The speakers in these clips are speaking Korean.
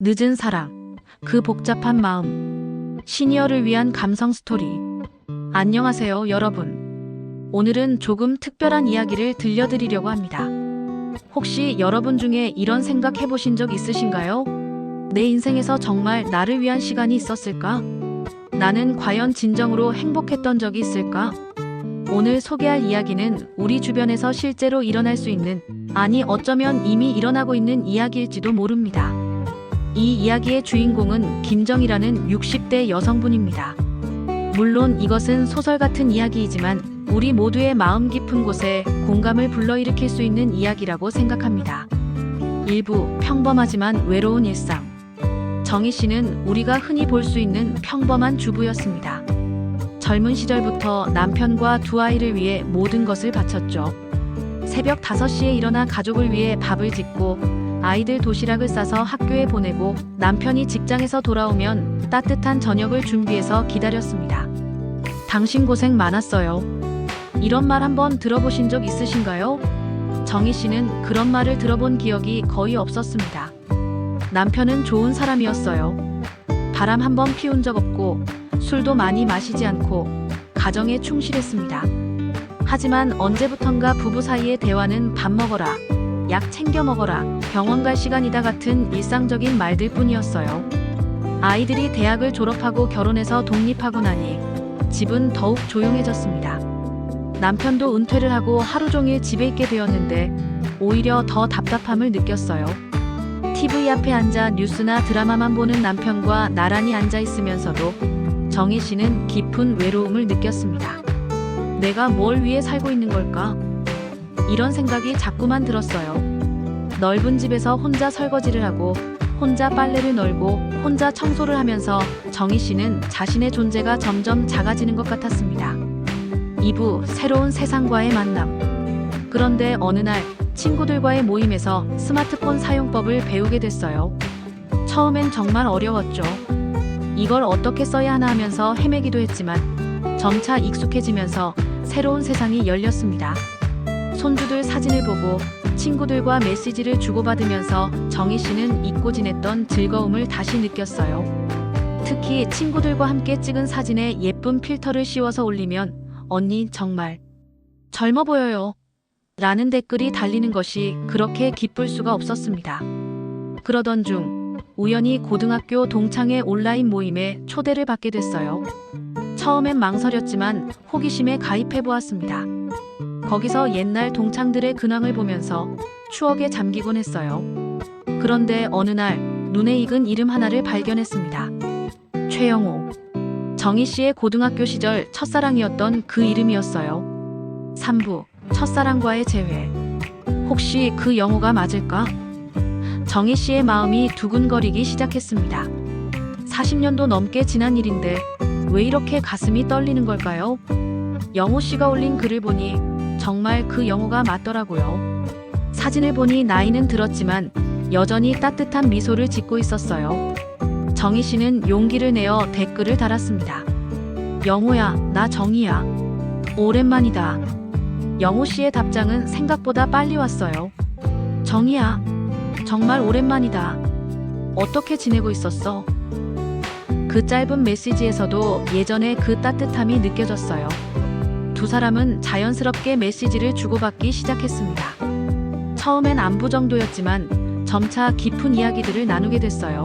늦은 사랑, 그 복잡한 마음. 시니어를 위한 감성 스토리. 안녕하세요, 여러분. 오늘은 조금 특별한 이야기를 들려드리려고 합니다. 혹시 여러분 중에 이런 생각 해보신 적 있으신가요? 내 인생에서 정말 나를 위한 시간이 있었을까? 나는 과연 진정으로 행복했던 적이 있을까? 오늘 소개할 이야기는 우리 주변에서 실제로 일어날 수 있는, 아니 어쩌면 이미 일어나고 있는 이야기일지도 모릅니다. 이 이야기의 주인공은 김정이라는 60대 여성분입니다. 물론 이것은 소설 같은 이야기이지만 우리 모두의 마음 깊은 곳에 공감을 불러일으킬 수 있는 이야기라고 생각합니다. 일부 평범하지만 외로운 일상. 정희 씨는 우리가 흔히 볼 수 있는 평범한 주부였습니다. 젊은 시절부터 남편과 두 아이를 위해 모든 것을 바쳤죠. 새벽 5시에 일어나 가족을 위해 밥을 짓고 아이들 도시락을 싸서 학교에 보내고 남편이 직장에서 돌아오면 따뜻한 저녁을 준비해서 기다렸습니다. 당신 고생 많았어요. 이런 말 한번 들어보신 적 있으신가요? 정희 씨는 그런 말을 들어본 기억이 거의 없었습니다. 남편은 좋은 사람이었어요. 바람 한번 피운 적 없고 술도 많이 마시지 않고 가정에 충실했습니다. 하지만 언제부턴가 부부 사이의 대화는 밥 먹어라, 약 챙겨 먹어라, 병원 갈 시간이다 같은 일상적인 말들 뿐이었어요. 아이들이 대학을 졸업하고 결혼해서 독립하고 나니 집은 더욱 조용해졌습니다. 남편도 은퇴를 하고 하루 종일 집에 있게 되었는데 오히려 더 답답함을 느꼈어요. TV 앞에 앉아 뉴스나 드라마만 보는 남편과 나란히 앉아 있으면서도 정희 씨는 깊은 외로움을 느꼈습니다. 내가 뭘 위해 살고 있는 걸까? 이런 생각이 자꾸만 들었어요. 넓은 집에서 혼자 설거지를 하고 혼자 빨래를 널고 혼자 청소를 하면서 정희 씨는 자신의 존재가 점점 작아지는 것 같았습니다. 2부 새로운 세상과의 만남. 그런데 어느 날 친구들과의 모임에서 스마트폰 사용법을 배우게 됐어요. 처음엔 정말 어려웠죠. 이걸 어떻게 써야 하나 하면서 헤매기도 했지만 점차 익숙해지면서 새로운 세상이 열렸습니다. 손주들 사진을 보고 친구들과 메시지를 주고받으면서 정희 씨는 잊고 지냈던 즐거움을 다시 느꼈어요. 특히 친구들과 함께 찍은 사진에 예쁜 필터를 씌워서 올리면 언니 정말 젊어 보여요 라는 댓글이 달리는 것이 그렇게 기쁠 수가 없었습니다. 그러던 중 우연히 고등학교 동창회 온라인 모임에 초대를 받게 됐어요. 처음엔 망설였지만 호기심에 가입해보았습니다. 거기서 옛날 동창들의 근황을 보면서 추억에 잠기곤 했어요. 그런데 어느 날 눈에 익은 이름 하나를 발견했습니다. 최영호. 정희 씨의 고등학교 시절 첫사랑이었던 그 이름이었어요. 3부 첫사랑과의 재회. 혹시 그 영호가 맞을까? 정희 씨의 마음이 두근거리기 시작했습니다. 40년도 넘게 지난 일인데 왜 이렇게 가슴이 떨리는 걸까요? 영호 씨가 올린 글을 보니 정말 그 영호가 맞더라고요. 사진을 보니 나이는 들었지만 여전히 따뜻한 미소를 짓고 있었어요. 정희 씨는 용기를 내어 댓글을 달았습니다. 영호야, 나 정희야. 오랜만이다. 영호 씨의 답장은 생각보다 빨리 왔어요. 정희야, 정말 오랜만이다. 어떻게 지내고 있었어? 그 짧은 메시지에서도 예전의 그 따뜻함이 느껴졌어요. 두 사람은 자연스럽게 메시지를 주고받기 시작했습니다. 처음엔 안부 정도였지만 점차 깊은 이야기들을 나누게 됐어요.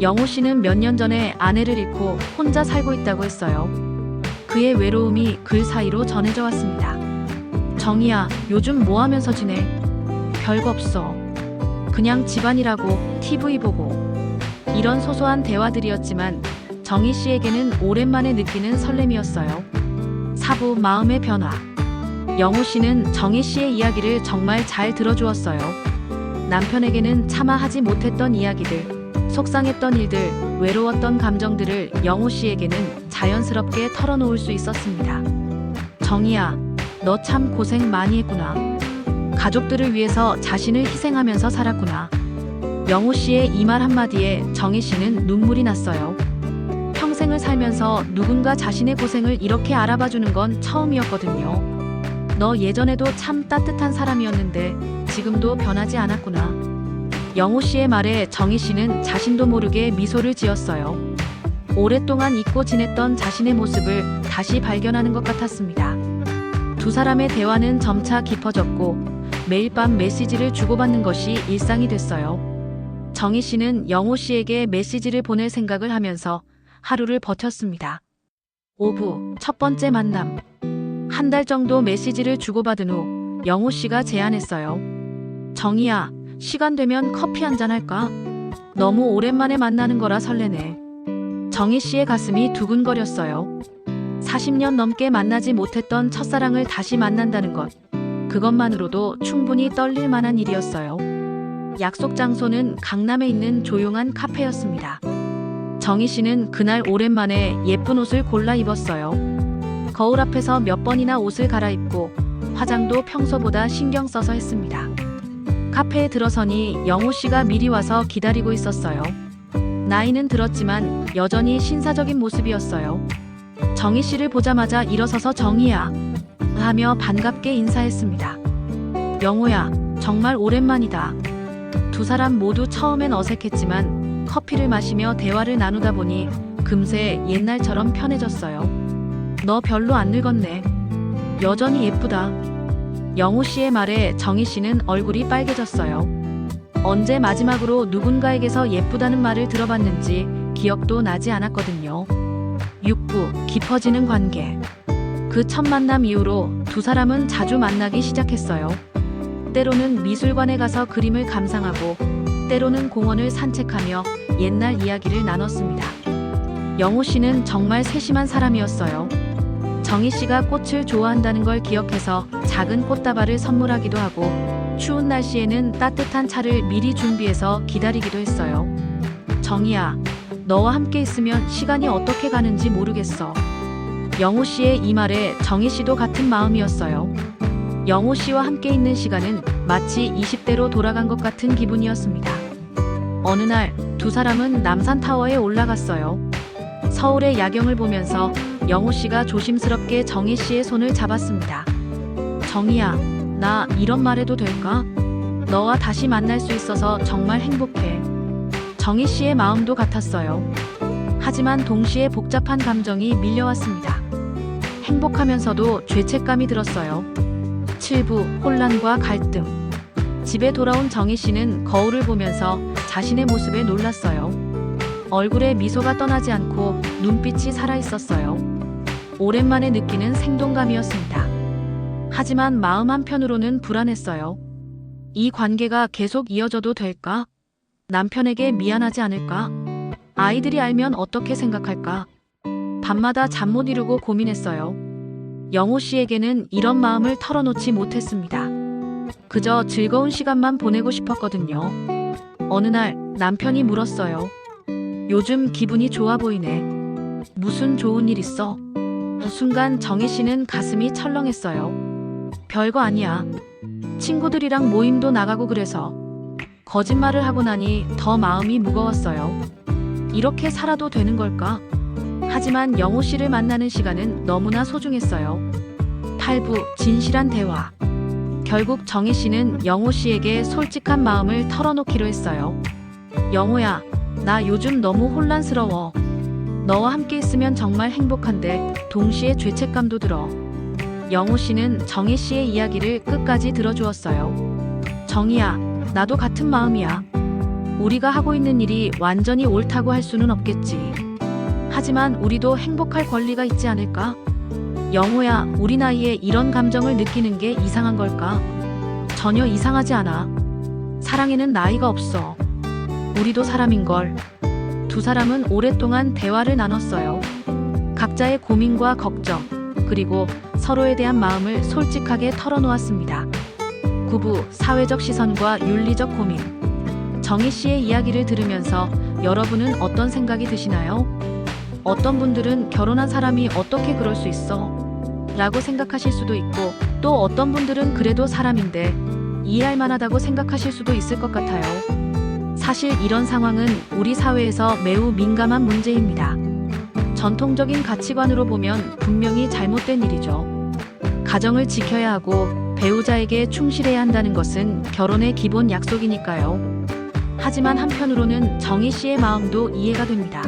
영호 씨는 몇 년 전에 아내를 잃고 혼자 살고 있다고 했어요. 그의 외로움이 글 사이로 전해져 왔습니다. 정희야, 요즘 뭐 하면서 지내? 별거 없어. 그냥 집안일하고 TV 보고. 이런 소소한 대화들이었지만 정희 씨에게는 오랜만에 느끼는 설렘이었어요. 4부 마음의 변화. 영호 씨는 정희 씨의 이야기를 정말 잘 들어주었어요. 남편에게는 차마 하지 못했던 이야기들, 속상했던 일들, 외로웠던 감정들을 영호 씨에게는 자연스럽게 털어놓을 수 있었습니다. 정희야, 너 참 고생 많이 했구나. 가족들을 위해서 자신을 희생하면서 살았구나. 영호 씨의 이 말 한마디에 정희 씨는 눈물이 났어요. 평생을 살면서 누군가 자신의 고생을 이렇게 알아봐주는 건 처음이었거든요. 너 예전에도 참 따뜻한 사람이었는데 지금도 변하지 않았구나. 영호 씨의 말에 정희 씨는 자신도 모르게 미소를 지었어요. 오랫동안 잊고 지냈던 자신의 모습을 다시 발견하는 것 같았습니다. 두 사람의 대화는 점차 깊어졌고 매일 밤 메시지를 주고받는 것이 일상이 됐어요. 정희 씨는 영호 씨에게 메시지를 보낼 생각을 하면서 하루를 버텼습니다. 오후 첫 번째 만남. 한 달 정도 메시지를 주고받은 후 영호 씨가 제안했어요. 정희야, 시간 되면 커피 한잔 할까? 너무 오랜만에 만나는 거라 설레네. 정희 씨의 가슴이 두근거렸어요. 40년 넘게 만나지 못했던 첫사랑을 다시 만난다는 것. 그것만으로도 충분히 떨릴 만한 일이었어요. 약속 장소는 강남에 있는 조용한 카페였습니다. 정희 씨는 그날 오랜만에 예쁜 옷을 골라 입었어요. 거울 앞에서 몇 번이나 옷을 갈아입고 화장도 평소보다 신경 써서 했습니다. 카페에 들어서니 영호 씨가 미리 와서 기다리고 있었어요. 나이는 들었지만 여전히 신사적인 모습이었어요. 정희 씨를 보자마자 일어서서 정희야 하며 반갑게 인사했습니다. 영호야, 정말 오랜만이다. 두 사람 모두 처음엔 어색했지만 커피를 마시며 대화를 나누다 보니 금세 옛날처럼 편해졌어요. 너 별로 안 늙었네. 여전히 예쁘다. 영호 씨의 말에 정희 씨는 얼굴이 빨개졌어요. 언제 마지막으로 누군가에게서 예쁘다는 말을 들어봤는지 기억도 나지 않았거든요. 6부 깊어지는 관계. 그 첫 만남 이후로 두 사람은 자주 만나기 시작했어요. 때로는 미술관에 가서 그림을 감상하고 때로는 공원을 산책하며 옛날 이야기를 나눴습니다. 영호 씨는 정말 세심한 사람이었어요. 정희 씨가 꽃을 좋아한다는 걸 기억해서 작은 꽃다발을 선물하기도 하고 추운 날씨에는 따뜻한 차를 미리 준비해서 기다리기도 했어요. 정희야, 너와 함께 있으면 시간이 어떻게 가는지 모르겠어. 영호 씨의 이 말에 정희 씨도 같은 마음이었어요. 영호 씨와 함께 있는 시간은 마치 20대로 돌아간 것 같은 기분이었습니다. 어느 날 두 사람은 남산타워에 올라갔어요. 서울의 야경을 보면서 영호 씨가 조심스럽게 정희 씨의 손을 잡았습니다. 정희야, 나 이런 말 해도 될까? 너와 다시 만날 수 있어서 정말 행복해. 정희 씨의 마음도 같았어요. 하지만 동시에 복잡한 감정이 밀려왔습니다. 행복하면서도 죄책감이 들었어요. 7부 혼란과 갈등. 집에 돌아온 정희 씨는 거울을 보면서 자신의 모습에 놀랐어요. 얼굴에 미소가 떠나지 않고 눈빛이 살아있었어요. 오랜만에 느끼는 생동감이었습니다. 하지만 마음 한편으로는 불안했어요. 이 관계가 계속 이어져도 될까? 남편에게 미안하지 않을까? 아이들이 알면 어떻게 생각할까? 밤마다 잠 못 이루고 고민했어요. 영호 씨에게는 이런 마음을 털어놓지 못했습니다. 그저 즐거운 시간만 보내고 싶었거든요. 어느 날 남편이 물었어요. 요즘 기분이 좋아 보이네. 무슨 좋은 일 있어? 순간 정희 씨는 가슴이 철렁했어요. 별거 아니야. 친구들이랑 모임도 나가고 그래서. 거짓말을 하고 나니 더 마음이 무거웠어요. 이렇게 살아도 되는 걸까? 하지만 영호 씨를 만나는 시간은 너무나 소중했어요. 8부 진실한 대화. 결국 정희 씨는 영호 씨에게 솔직한 마음을 털어놓기로 했어요. 영호야, 나 요즘 너무 혼란스러워. 너와 함께 있으면 정말 행복한데 동시에 죄책감도 들어. 영호 씨는 정희 씨의 이야기를 끝까지 들어주었어요. 정희야, 나도 같은 마음이야. 우리가 하고 있는 일이 완전히 옳다고 할 수는 없겠지. 하지만 우리도 행복할 권리가 있지 않을까? 영호야, 우리 나이에 이런 감정을 느끼는 게 이상한 걸까? 전혀 이상하지 않아. 사랑에는 나이가 없어. 우리도 사람인걸. 두 사람은 오랫동안 대화를 나눴어요. 각자의 고민과 걱정, 그리고 서로에 대한 마음을 솔직하게 털어놓았습니다. 9부 사회적 시선과 윤리적 고민. 정희 씨의 이야기를 들으면서 여러분은 어떤 생각이 드시나요? 어떤 분들은 결혼한 사람이 어떻게 그럴 수 있어? 라고 생각하실 수도 있고, 또 어떤 분들은 그래도 사람인데 이해할 만하다고 생각하실 수도 있을 것 같아요. 사실 이런 상황은 우리 사회에서 매우 민감한 문제입니다. 전통적인 가치관으로 보면 분명히 잘못된 일이죠. 가정을 지켜야 하고 배우자에게 충실해야 한다는 것은 결혼의 기본 약속이니까요. 하지만 한편으로는 정희 씨의 마음도 이해가 됩니다.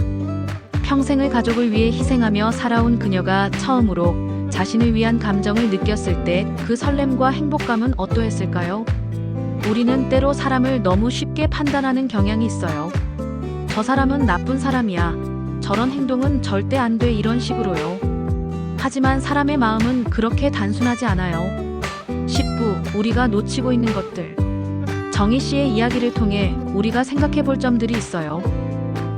평생을 가족을 위해 희생하며 살아온 그녀가 처음으로 자신을 위한 감정을 느꼈을 때 그 설렘과 행복감은 어떠했을까요? 우리는 때로 사람을 너무 쉽게 판단하는 경향이 있어요. 저 사람은 나쁜 사람이야. 저런 행동은 절대 안 돼. 이런 식으로요. 하지만 사람의 마음은 그렇게 단순하지 않아요. 10부 우리가 놓치고 있는 것들. 정희 씨의 이야기를 통해 우리가 생각해 볼 점들이 있어요.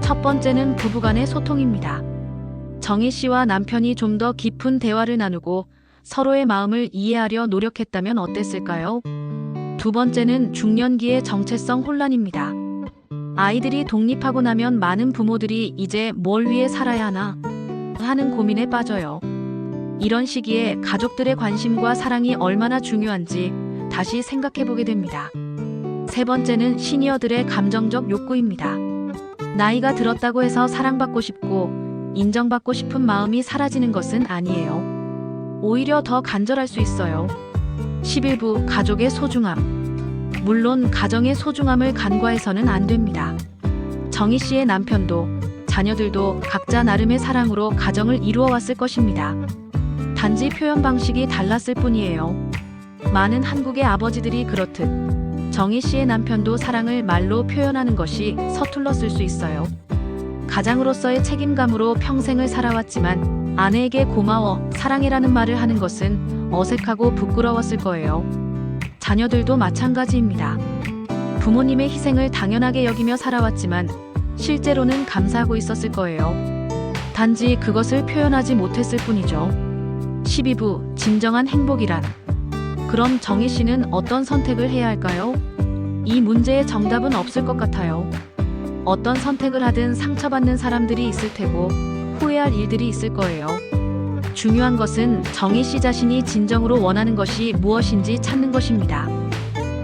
첫 번째는 부부간의 소통입니다. 정희 씨와 남편이 좀 더 깊은 대화를 나누고 서로의 마음을 이해하려 노력했다면 어땠을까요? 두 번째는 중년기의 정체성 혼란입니다. 아이들이 독립하고 나면 많은 부모들이 이제 뭘 위해 살아야 하나 하는 고민에 빠져요. 이런 시기에 가족들의 관심과 사랑이 얼마나 중요한지 다시 생각해 보게 됩니다. 세 번째는 시니어들의 감정적 욕구입니다. 나이가 들었다고 해서 사랑받고 싶고 인정받고 싶은 마음이 사라지는 것은 아니에요. 오히려 더 간절할 수 있어요. 11부 가족의 소중함. 물론 가정의 소중함을 간과해서는 안 됩니다. 정희 씨의 남편도 자녀들도 각자 나름의 사랑으로 가정을 이루어왔을 것입니다. 단지 표현 방식이 달랐을 뿐이에요. 많은 한국의 아버지들이 그렇듯 정희 씨의 남편도 사랑을 말로 표현하는 것이 서툴렀을 수 있어요. 가장으로서의 책임감으로 평생을 살아왔지만 아내에게 고마워, 사랑해라는 말을 하는 것은 어색하고 부끄러웠을 거예요. 자녀들도 마찬가지입니다. 부모님의 희생을 당연하게 여기며 살아왔지만 실제로는 감사하고 있었을 거예요. 단지 그것을 표현하지 못했을 뿐이죠. 12부 진정한 행복이란. 그럼 정희 씨는 어떤 선택을 해야 할까요? 이 문제의 정답은 없을 것 같아요. 어떤 선택을 하든 상처받는 사람들이 있을 테고 후회할 일들이 있을 거예요. 중요한 것은 정희 씨 자신이 진정으로 원하는 것이 무엇인지 찾는 것입니다.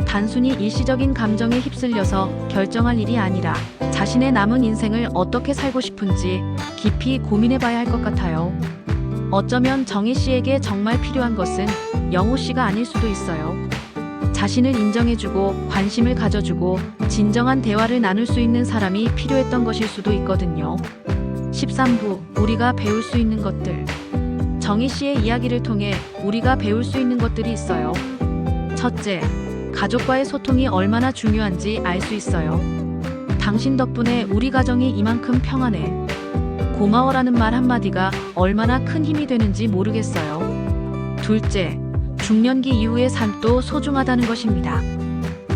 단순히 일시적인 감정에 휩쓸려서 결정할 일이 아니라 자신의 남은 인생을 어떻게 살고 싶은지 깊이 고민해 봐야 할 것 같아요. 어쩌면 정희 씨에게 정말 필요한 것은 영호 씨가 아닐 수도 있어요. 자신을 인정해주고 관심을 가져주고 진정한 대화를 나눌 수 있는 사람이 필요했던 것일 수도 있거든요. 13부 우리가 배울 수 있는 것들. 정희 씨의 이야기를 통해 우리가 배울 수 있는 것들이 있어요. 첫째, 가족과의 소통이 얼마나 중요한지 알 수 있어요. 당신 덕분에 우리 가정이 이만큼 평안해. 고마워라는 말 한마디가 얼마나 큰 힘이 되는지 모르겠어요. 둘째, 중년기 이후의 삶도 소중하다는 것입니다.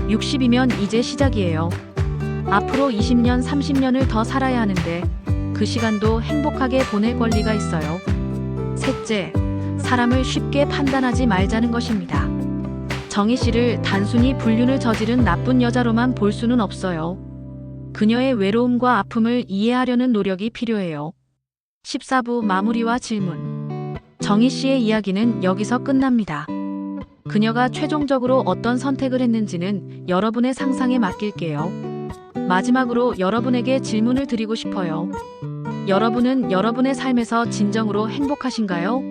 60이면 이제 시작이에요. 앞으로 20년, 30년을 더 살아야 하는데 그 시간도 행복하게 보낼 권리가 있어요. 셋째, 사람을 쉽게 판단하지 말자는 것입니다. 정희 씨를 단순히 불륜을 저지른 나쁜 여자로만 볼 수는 없어요. 그녀의 외로움과 아픔을 이해하려는 노력이 필요해요. 14부 마무리와 질문. 정희 씨의 이야기는 여기서 끝납니다. 그녀가 최종적으로 어떤 선택을 했는지는 여러분의 상상에 맡길게요. 마지막으로 여러분에게 질문을 드리고 싶어요. 여러분은 여러분의 삶에서 진정으로 행복하신가요?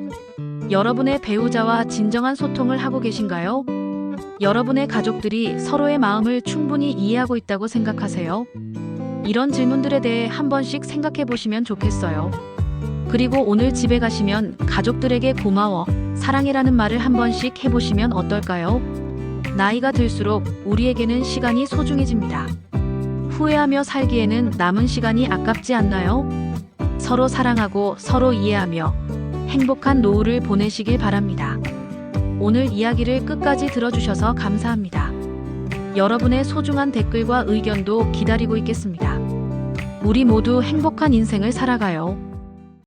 여러분의 배우자와 진정한 소통을 하고 계신가요? 여러분의 가족들이 서로의 마음을 충분히 이해하고 있다고 생각하세요? 이런 질문들에 대해 한 번씩 생각해 보시면 좋겠어요. 그리고 오늘 집에 가시면 가족들에게 고마워, 사랑해라는 말을 한 번씩 해보시면 어떨까요? 나이가 들수록 우리에게는 시간이 소중해집니다. 후회하며 살기에는 남은 시간이 아깝지 않나요? 서로 사랑하고 서로 이해하며 행복한 노후를 보내시길 바랍니다. 오늘 이야기를 끝까지 들어주셔서 감사합니다. 여러분의 소중한 댓글과 의견도 기다리고 있겠습니다. 우리 모두 행복한 인생을 살아가요.